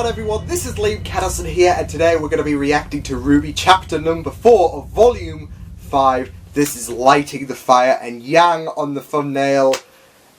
on everyone, this is Liam Catterson here, and today we're going to be reacting to RWBY chapter number 4 of volume 5. This is Lighting the Fire, and Yang on the thumbnail.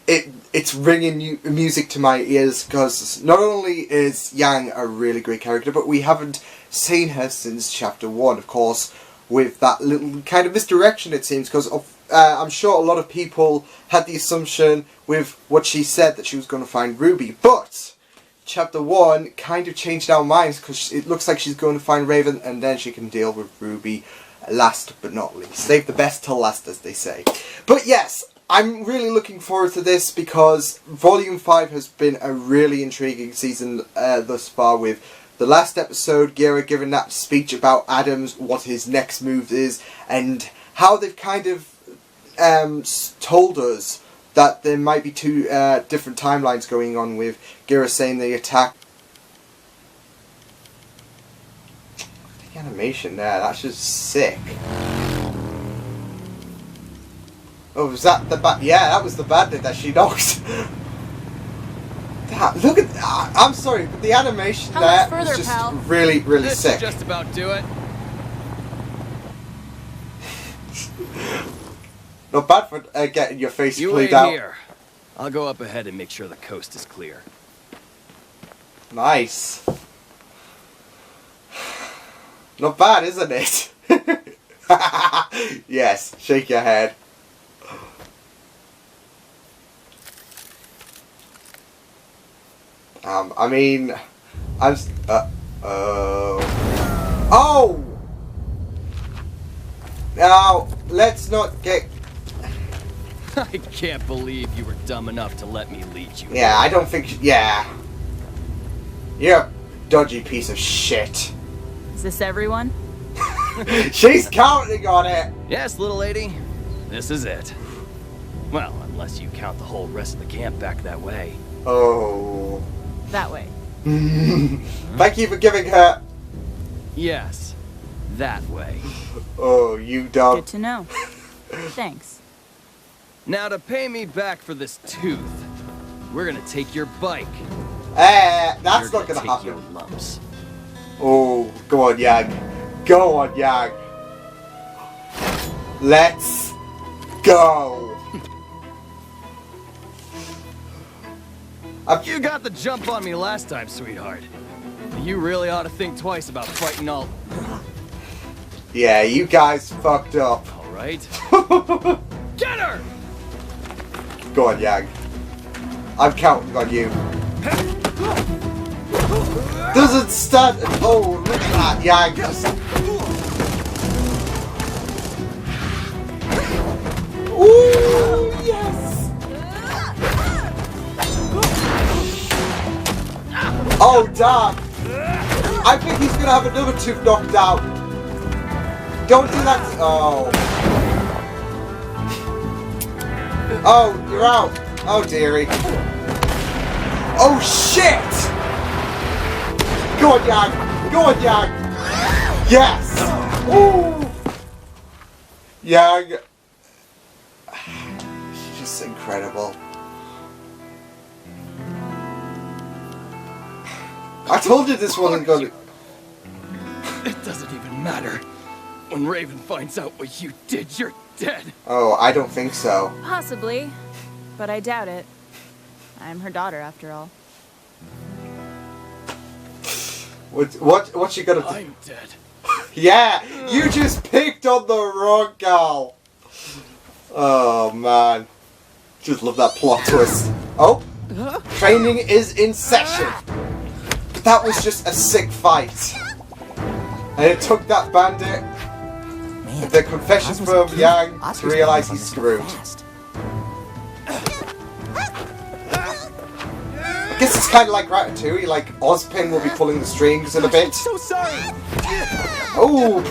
It's ringing music to my ears, because not only is Yang a really great character, but we haven't seen her since chapter 1, of course, with that little kind of misdirection it seems, because I'm sure a lot of people had the assumption with what she said that she was going to find RWBY, but Chapter 1 kind of changed our minds because it looks like she's going to find Raven and then she can deal with RWBY last but not least. Save the best till last, as they say. But yes, I'm really looking forward to this because Volume 5 has been a really intriguing season thus far, with the last episode, Gira giving that speech about Adams, what his next move is, and how they've kind of told us that there might be two different timelines going on, with Gira saying the attack. The animation there, that's just sick. Oh, was that the bad? Yeah, that was the bandit that she knocked. Look at that. I'm sorry, but the animation there was just really, really sick. This should just about do it. Not bad for getting your face You cleaned wait out. here. I'll go up ahead and make sure the coast is clear. Nice. Not bad, isn't it? Yes, shake your head. I mean, oh! Now, let's not get... I can't believe you were dumb enough to let me lead you. Yeah, I don't think... Yeah. You're a dodgy piece of shit. Is this everyone? She's counting on it! Yes, little lady. This is it. Well, unless you count the whole rest of the camp back that way. Oh. That way. Thank you for giving her... Yes, that way. Oh, you dog. Good to know. Thanks. Now, to pay me back for this tooth, we're gonna take your bike. That's not gonna take happen. Your lumps. Oh, go on, Yang. Go on, Yang. Let's go. You got the jump on me last time, sweetheart. You really ought to think twice about fighting all... Yeah, you guys fucked up. All right. Get her! Go on, Yang. I'm counting on you. Doesn't stand... Oh, look at that, Yang. Ooh, yes! Oh, damn! I think he's gonna have another tooth knocked out. Don't do that. Oh. Oh, you're out. Oh, dearie. Oh, shit! Go on, Yang. Go on, Yang. Yes! Ooh! Yang. She's just incredible. I told you this wasn't going to... It doesn't even matter. When Raven finds out what you did, you're dead. Oh, I don't think so. Possibly, but I doubt it. I'm her daughter, after all. What you gonna do? I'm dead. Yeah, you just picked on the wrong gal. Oh man, just love that plot twist. Oh, training is in session. But that was just a sick fight, and it took that bandit, the confessions from Yang, to realize he's screwed. I guess it's kind of like Ratatouille, like Ozpin will be pulling the strings in a bit. I'm so sorry. Oh,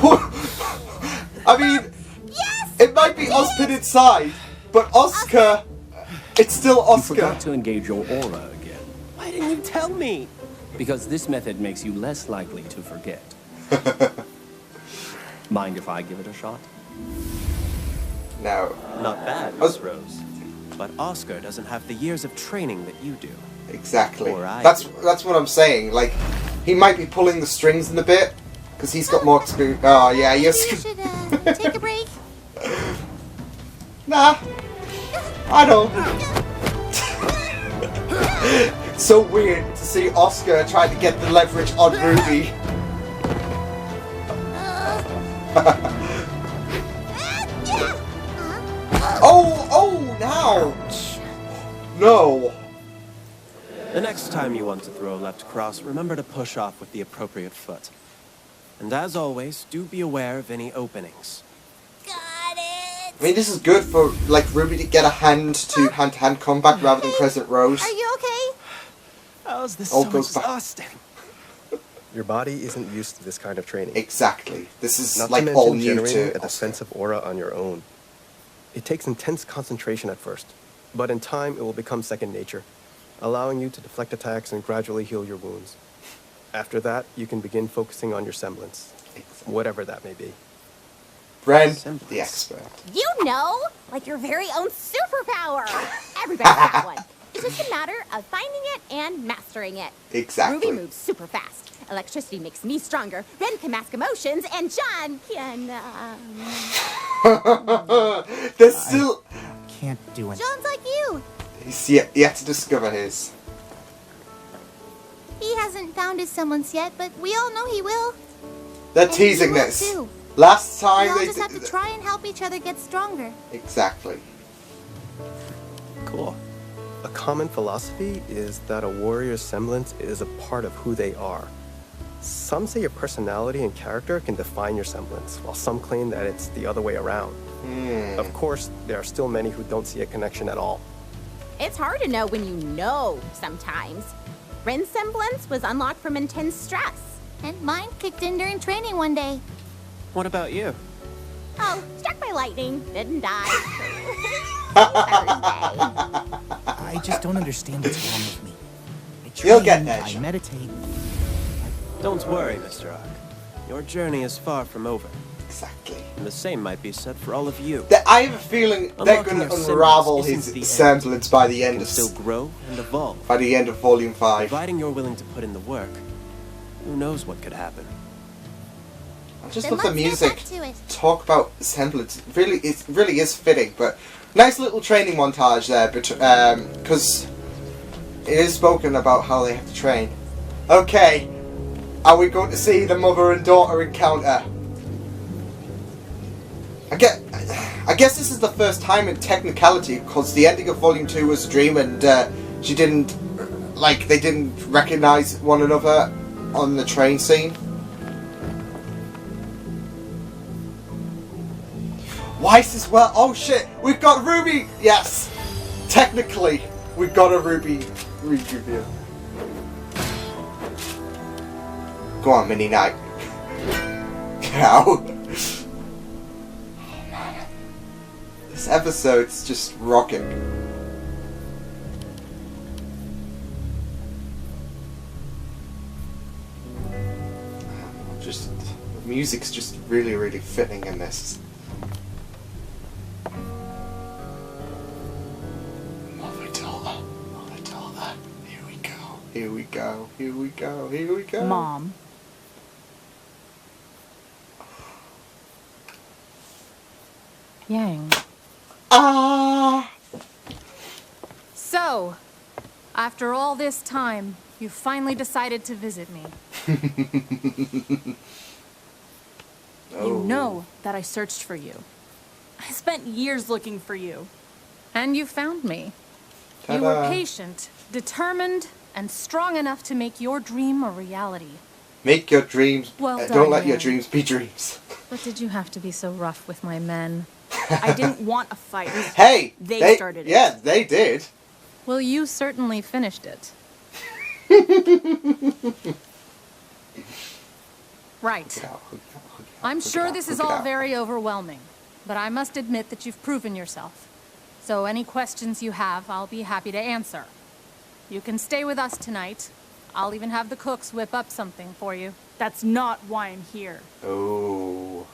I mean, it might be Ozpin inside, but Oscar, it's still Oscar. You forgot to engage your aura again. Why didn't you tell me? Because this method makes you less likely to forget. Mind if I give it a shot? No. Not bad, Miss Rose. But Oscar doesn't have the years of training that you do. Exactly. Or I That's what I'm saying. Like, He might be pulling the strings in a bit, because he's got more experience. Oh, yeah, Maybe yes. you should take a break. Nah, I don't. So weird to see Oscar trying to get the leverage on Ruby. Oh, now! No. The next time you want to throw a left cross, remember to push off with the appropriate foot. And as always, do be aware of any openings. Got it. I mean, this is good for, like, Ruby to get a hand-to-hand combat rather than Crescent Rose. Are you okay? How's this All so goes back. exhausting? Your body isn't used to this kind of training. Exactly. This is, Not like, to all mention new generating to a defensive aura on your own. It takes intense concentration at first, but in time it will become second nature, allowing you to deflect attacks and gradually heal your wounds. After that, you can begin focusing on your semblance, whatever that may be. Bren, Semblance. the expert. You know, like your very own superpower. Everybody's got one. It's just a matter of finding it and mastering it. Exactly. Ruby moves super fast. Electricity makes me stronger. Ren can mask emotions, and John can. There's still... Can't do it. John's like you. He's yet to discover his. He hasn't found his semblance yet, but we all know he will. They're And teasing you will this. too. Last We time all they just have to try and help each other get stronger. Exactly. Cool. A common philosophy is that a warrior's semblance is a part of who they are. Some say your personality and character can define your semblance, while some claim that it's the other way around. Of course, there are still many who don't see a connection at all. It's hard to know when you know sometimes. Ren's semblance was unlocked from intense stress. And mine kicked in during training one day. What about you? Oh, struck by lightning. Didn't die. Thursday. I just don't understand what's wrong with me. I You'll get train, there, I Sean. meditate. Don't worry, Mr. Ock. Your journey is far from over. Exactly. And the same might be said for all of you. I have a feeling they're Unlocking going to your unravel semblance isn't the his end. semblance by the You end can of still grow and evolve. by the end of Volume 5. Providing you're willing to put in the work, who knows what could happen. I just Then love the let's get music. back to it. Talk about semblance. It really is fitting. But nice little training montage there, because it is spoken about how they have to train. Okay, are we going to see the mother and daughter encounter? I guess this is the first time in technicality, because the ending of Volume 2 was a dream, and they didn't recognize one another on the train scene. Weiss as well. Oh shit, we've got Ruby. Yes, technically we've got a Ruby review. Go on, Mini Knight. Cow. Oh man, this episode's just rocking. Just the music's just really, really fitting in this. Mother, here we go, here we go, here we go, here we go. Mom. Yang. Ah! So, after all this time, you finally decided to visit me. You know that I searched for you. I spent years looking for you. And you found me. You were Ta-da. patient, determined, and strong enough to make your dream a reality. Make your dreams. Well don't done, let your Yang. dreams be dreams. But did you have to be so rough with my men? I didn't want a fight. Hey, They started it. Yeah, they did. Well, you certainly finished it. Right. I'm sure this is all very overwhelming, but I must admit that you've proven yourself. So any questions you have, I'll be happy to answer. You can stay with us tonight. I'll even have the cooks whip up something for you. That's not why I'm here. Oh.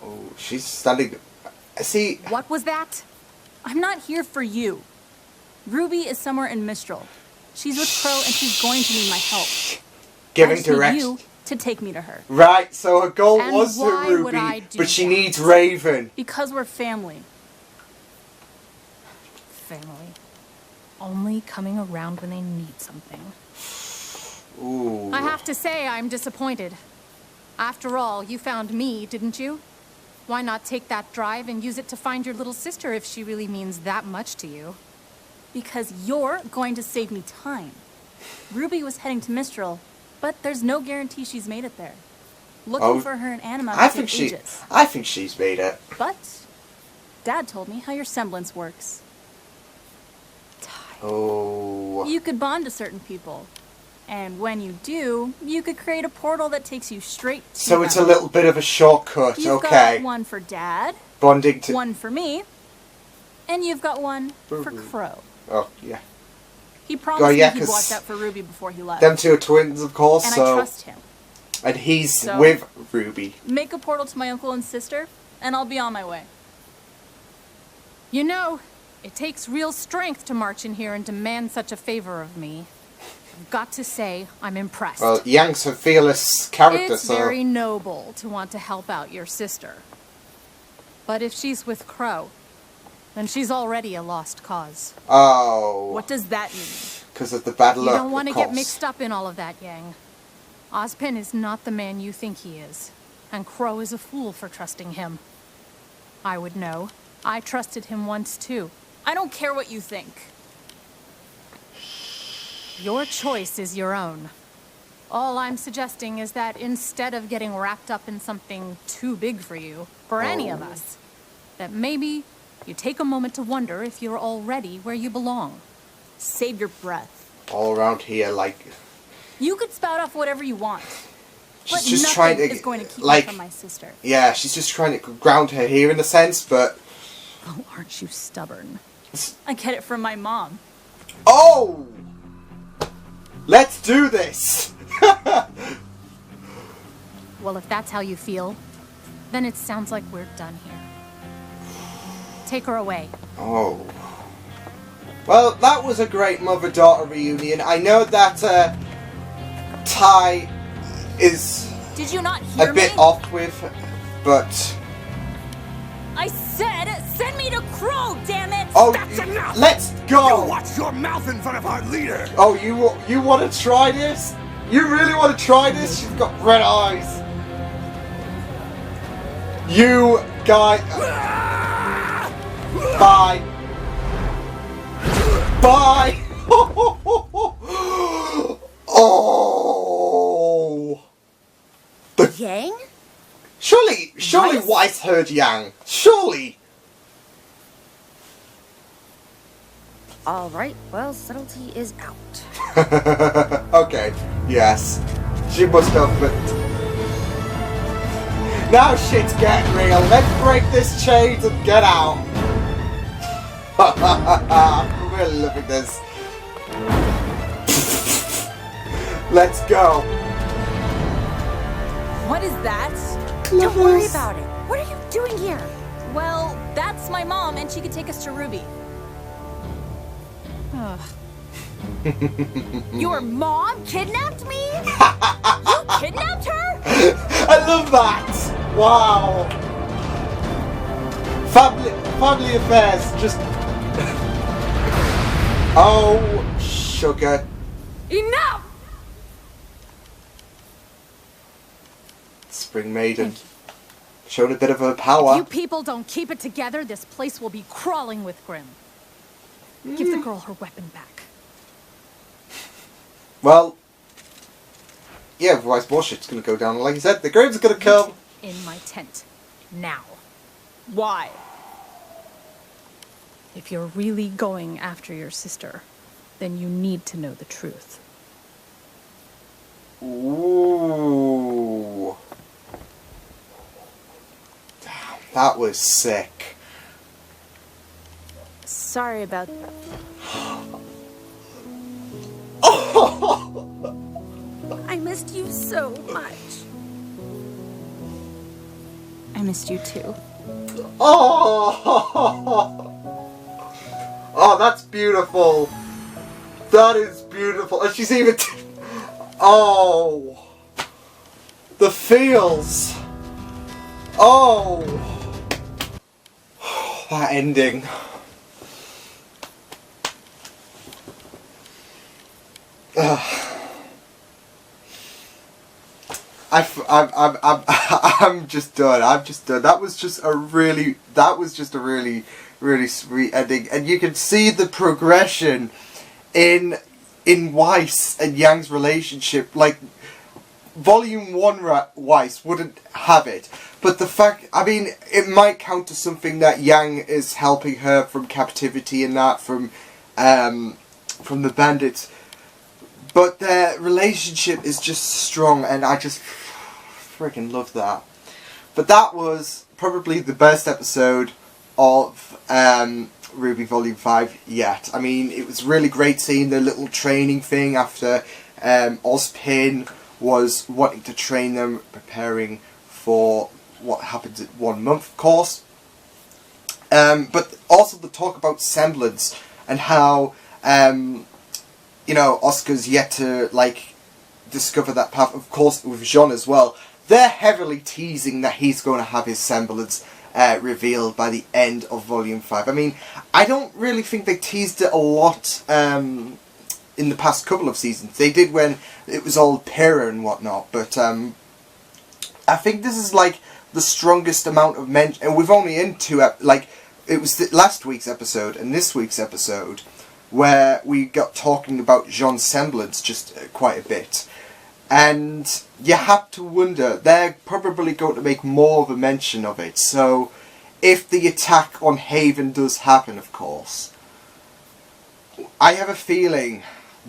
Oh, she's standing. See. What was that? I'm not here for you. Ruby is somewhere in Mistral. She's with Crow and she's going to need my help. Giving I just need directions. you to take me to her. Right, so her goal And was to why would I Ruby, do but she that? needs Raven. Because we're family. Family. Only coming around when they need something. Ooh. I have to say, I'm disappointed. After all, you found me, didn't you? Why not take that drive and use it to find your little sister if she really means that much to you? Because you're going to save me time. Ruby was heading to Mistral, but there's no guarantee she's made it there. Looking for her in Anima I could think take ages. I think she's made it. But Dad told me how your semblance works. Oh. You could bond to certain people. And when you do, you could create a portal that takes you straight to So it's a them. little bit of a shortcut, You've okay. got one for Dad, Bonding to... one for me, and you've got one for Crow. Oh, yeah. He promised yeah, me he'd 'cause watch out for Ruby before he left. Them two are twins, of course, and so... I trust him. And he's So- with Ruby. Make a portal to my uncle and sister, and I'll be on my way. You know, it takes real strength to march in here and demand such a favor of me. I've got to say, I'm impressed. Well, Yang's a fearless character, It's so... very noble to want to help out your sister. But if she's with Crow, then she's already a lost cause. Oh. What does that mean? Because of the bad luck, You don't want to of get course. mixed up in all of that, Yang. Ozpin is not the man you think he is, and Crow is a fool for trusting him. I would know. I trusted him once, too. I don't care what you think. Your choice is your own. All I'm suggesting is that instead of getting wrapped up in something too big for you, for any of us, that maybe you take a moment to wonder if you're already where you belong. Save your breath. All around here, like... You could spout off whatever you want. She's But just nothing trying to... is going to keep like, me from my sister. Yeah, she's just trying to ground her here in a sense, but... Oh, aren't you stubborn? I get it from my mom. Oh! Let's do this! Well, if that's how you feel, then it sounds like we're done here. Take her away. Oh. Well, that was a great mother-daughter reunion. I know that Ty is Did you not hear a bit me? off with, but... I said, send me to Crow, damn it! Oh, That's enough! let's go! Watch your mouth in front of our leader! Oh, you want to try this? You really want to try this? She's got red eyes. You guy. Bye. Bye. Oh. Yang? Surely Weiss heard Yang. Surely. All right, well, subtlety is out. Okay, yes. She must have, but... Now shit's getting real. Let's break this chains and get out. We're loving this. Let's go. What is that? Don't worry about it. What are you doing here? Well, that's my mom, and she could take us to Ruby. Your mom kidnapped me? You kidnapped her? I love that. Wow. Family affairs. Just. Oh, sugar. Enough! Spring Maiden. Showing a bit of her power. If you people don't keep it together, this place will be crawling with Grim. Give the girl her weapon back. Well, yeah, otherwise more shit's gonna go down. Like you said, the Grimm's gonna come. In my tent. Now. Why? If you're really going after your sister, then you need to know the truth. Ooh. Damn, that was sick. Sorry about that. I missed you so much. I missed you too. Oh, oh, that's beautiful. That is beautiful. And she's even... oh. The feels. Oh. That ending. I'm just done. I'm just done. That was just a really sweet ending, and you can see the progression in Weiss and Yang's relationship. Like, Volume 1 Weiss wouldn't have it, but the fact, I mean, it might count to something that Yang is helping her from captivity and that from the bandits. But their relationship is just strong, and I just freaking love that. But that was probably the best episode of RWBY Volume 5 yet. I mean, it was really great seeing the little training thing after Ozpin was wanting to train them, preparing for what happens in 1 month, of course. But also the talk about semblance and how... you know, Oscar's yet to, like, discover that path. Of course, with Jean as well. They're heavily teasing that he's going to have his semblance revealed by the end of Volume 5. I mean, I don't really think they teased it a lot in the past couple of seasons. They did when it was all Pyrrha and whatnot, but I think this is, like, the strongest amount of mention. And we've only in two, like, it was last week's episode and this week's episode, where we got talking about Jean's semblance just quite a bit. And you have to wonder, they're probably going to make more of a mention of it. So, if the attack on Haven does happen, of course, I have a feeling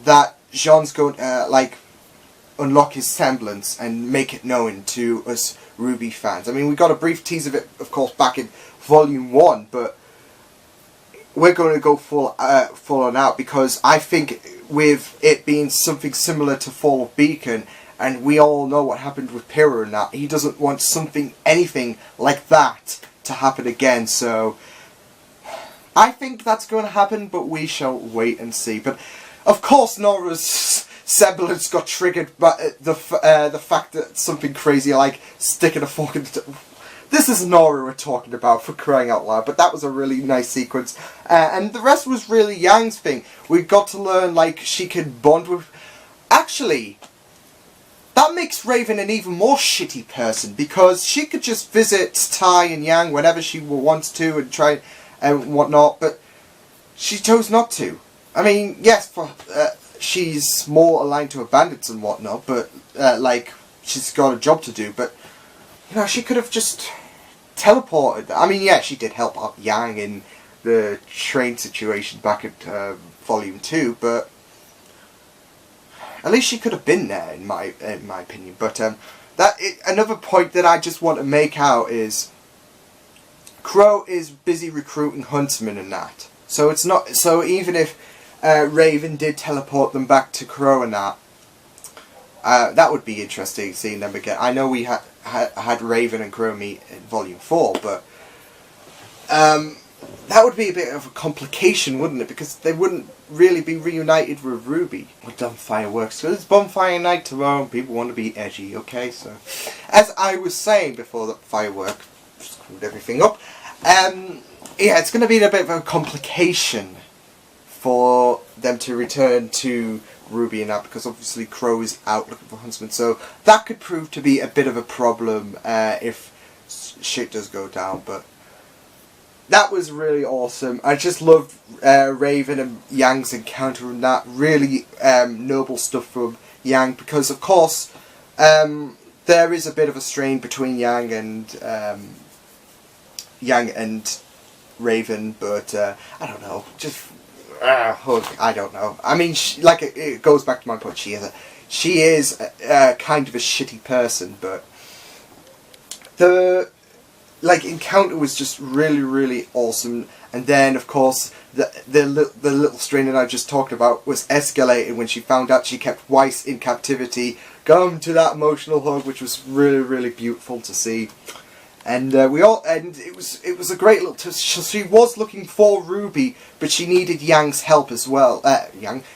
that Jean's going to, like, unlock his semblance and make it known to us RWBY fans. I mean, we got a brief tease of it, of course, back in Volume 1, but we're going to go full on out, because I think with it being something similar to Fall of Beacon, and we all know what happened with Pyrrha and that, he doesn't want anything like that to happen again. So I think that's going to happen, but we shall wait and see. But of course, Nora's semblance got triggered by the fact that something crazy like sticking a fork in the... This is Nora we're talking about, for crying out loud, but that was a really nice sequence. And the rest was really Yang's thing. We got to learn, like, she could bond with... Actually, that makes Raven an even more shitty person, because she could just visit Tai and Yang whenever she wants to and try and whatnot, but she chose not to. I mean, yes, she's more aligned to her bandits and whatnot, but, like, she's got a job to do, but, you know, she could have just teleported. I mean, yeah, she did help out Yang in the train situation back at Volume 2, but at least she could have been there, in my opinion. But another point that I just want to make out is Crow is busy recruiting huntsmen and that. So it's not. So even if Raven did teleport them back to Crow and that, that would be interesting seeing them again. I know we had Raven and Crow meet in Volume 4, but that would be a bit of a complication, wouldn't it? Because they wouldn't really be reunited with RWBY. We've done fireworks. So it's bonfire night tomorrow and people want to be edgy, okay? So, as I was saying before, that firework screwed everything up. Yeah, it's going to be a bit of a complication for them to return to RWBY and that, because obviously Crow is out looking for huntsmen, so that could prove to be a bit of a problem if shit does go down. But that was really awesome. I just loved Raven and Yang's encounter and that. Really noble stuff from Yang, because of course there is a bit of a strain between Yang and Raven, but I don't know, just I don't know. I mean, it goes back to my point. She is kind of a shitty person, but the encounter was just really, really awesome. And then, of course, the little strain that I just talked about was escalated when she found out she kept Weiss in captivity. Come to that emotional hug, which was really, really beautiful to see. And it was a great little twist. She was looking for Ruby, but she needed Yang's help as well.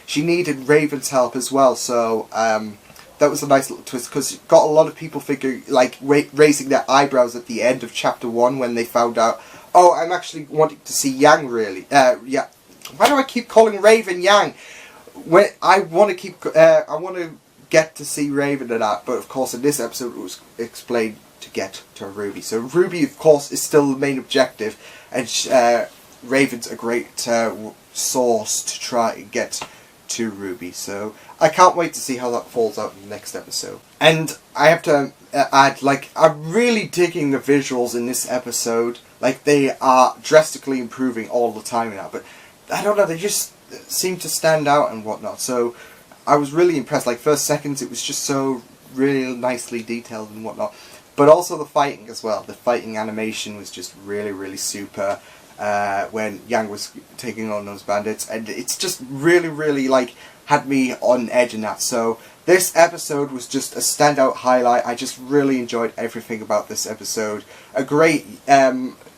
She needed Raven's help as well. So that was a nice little twist, because it got a lot of people raising their eyebrows at the end of chapter 1 when they found out, oh, I'm actually wanting to see Yang really. Yeah. Why do I keep calling Raven Yang? When I want to get to see Raven and that, but of course in this episode it was explained to get to Ruby. So Ruby, of course, is still the main objective, and Raven's a great source to try and get to Ruby. So I can't wait to see how that falls out in the next episode. And I have to add, I'm really digging the visuals in this episode. They are drastically improving all the time now, but I don't know, they just seem to stand out and whatnot. So I was really impressed. First seconds, it was just so really nicely detailed and whatnot. But also the fighting as well. The fighting animation was just really, really super when Yang was taking on those bandits. And it's just really, really, had me on edge in that. So this episode was just a standout highlight. I just really enjoyed everything about this episode. A great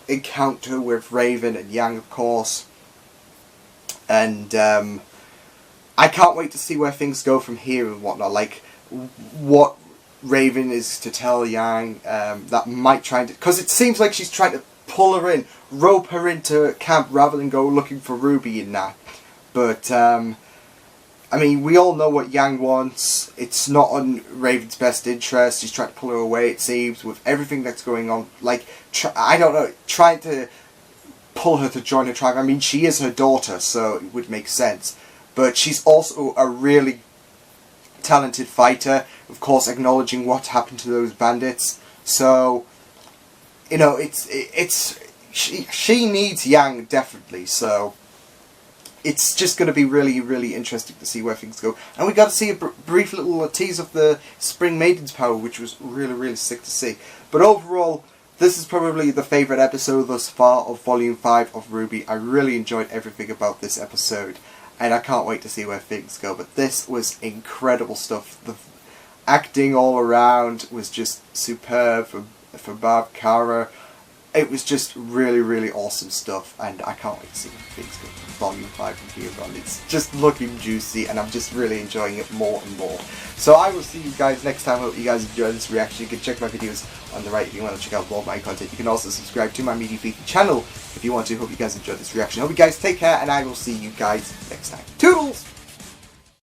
encounter with Raven and Yang, of course. And I can't wait to see where things go from here and whatnot. What Raven is to tell Yang that might try to... Because it seems like she's trying to pull her in, rope her into camp rather than go looking for Ruby in that. But, I mean, we all know what Yang wants. It's not on Raven's best interest. She's trying to pull her away, it seems, with everything that's going on. I don't know, trying to pull her to join her tribe. I mean, she is her daughter, so it would make sense. But she's also a really talented fighter, of course, acknowledging what happened to those bandits. So, you know, she needs Yang definitely. So it's just going to be really, really interesting to see where things go. And we got to see a brief little tease of the Spring Maiden's power, which was really, really sick to see. But overall, this is probably the favourite episode thus far of Volume 5 of RWBY. I really enjoyed everything about this episode, and I can't wait to see where things go. But this was incredible stuff. The acting all around was just superb for Barb Kara. It was just really, really awesome stuff, and I can't wait to see where things go. Volume 5 from here on. It's just looking juicy, and I'm just really enjoying it more and more. So I will see you guys next time. I hope you guys enjoyed this reaction. You can check my videos on the right if you want to check out more of my content. You can also subscribe to my Media Feed channel if you want to. Hope you guys enjoyed this reaction. Hope you guys take care, and I will see you guys next time. Toodles!